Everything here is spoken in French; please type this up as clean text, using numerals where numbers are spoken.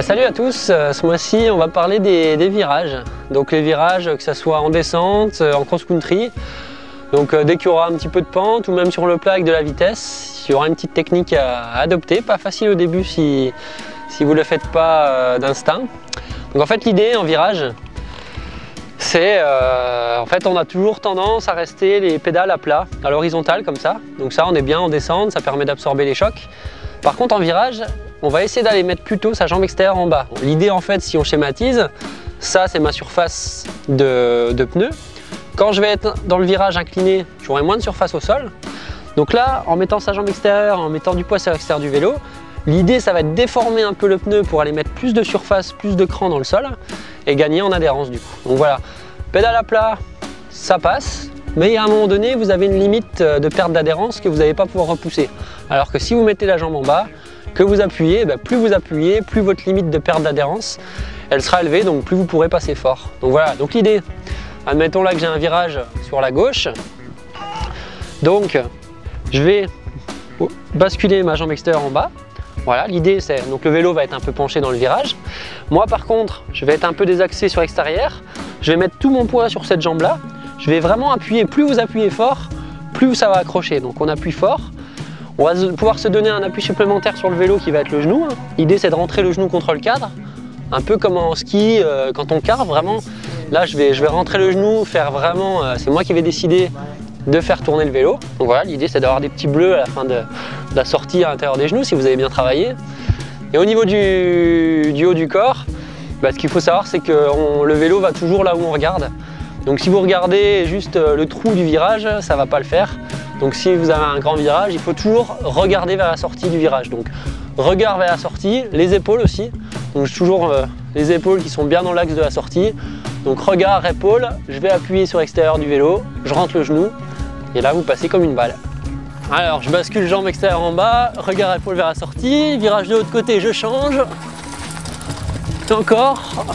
Salut à tous, ce mois-ci on va parler des virages. Donc les virages, que ce soit en descente, en cross-country. Donc dès qu'il y aura un petit peu de pente ou même sur le plat avec de la vitesse, il y aura une petite technique à adopter. Pas facile au début si vous ne le faites pas d'instinct. Donc en fait l'idée en virage, c'est en fait on a toujours tendance à rester les pédales à plat, à l'horizontale comme ça. Donc ça on est bien en descente, ça permet d'absorber les chocs. Par contre en virage, on va essayer d'aller mettre plutôt sa jambe extérieure en bas. L'idée en fait, si on schématise, ça c'est ma surface de pneu. Quand je vais être dans le virage incliné, j'aurai moins de surface au sol. Donc là, en mettant sa jambe extérieure, en mettant du poids sur l'extérieur du vélo, l'idée ça va être déformer un peu le pneu pour aller mettre plus de surface, plus de cran dans le sol et gagner en adhérence du coup. Donc voilà, pédale à plat, ça passe. Mais à un moment donné, vous avez une limite de perte d'adhérence que vous n'allez pas pouvoir repousser. Alors que si vous mettez la jambe en bas, que vous appuyez, plus vous appuyez, plus votre limite de perte d'adhérence, elle sera élevée, donc plus vous pourrez passer fort. Donc voilà, donc l'idée, admettons là que j'ai un virage sur la gauche. Donc, je vais basculer ma jambe extérieure en bas. Voilà, l'idée c'est, donc le vélo va être un peu penché dans le virage. Moi par contre, je vais être un peu désaxé sur l'extérieur. Je vais mettre tout mon poids sur cette jambe-là. Je vais vraiment appuyer, plus vous appuyez fort, plus ça va accrocher. Donc on appuie fort. On va pouvoir se donner un appui supplémentaire sur le vélo qui va être le genou. L'idée c'est de rentrer le genou contre le cadre. Un peu comme en ski, quand on carve vraiment. Là je vais rentrer le genou, faire vraiment, c'est moi qui vais décider de faire tourner le vélo. Donc voilà, l'idée c'est d'avoir des petits bleus à la fin de la sortie à l'intérieur des genoux si vous avez bien travaillé. Et au niveau du haut du corps, ce qu'il faut savoir c'est que le vélo va toujours là où on regarde. Donc si vous regardez juste le trou du virage, ça ne va pas le faire. Donc si vous avez un grand virage, il faut toujours regarder vers la sortie du virage. Donc regard vers la sortie, les épaules aussi. Donc toujours les épaules qui sont bien dans l'axe de la sortie. Donc regard, épaule, je vais appuyer sur l'extérieur du vélo, je rentre le genou et là vous passez comme une balle. Alors je bascule jambe extérieure en bas, regard, épaule vers la sortie, virage de l'autre côté, je change. Encore.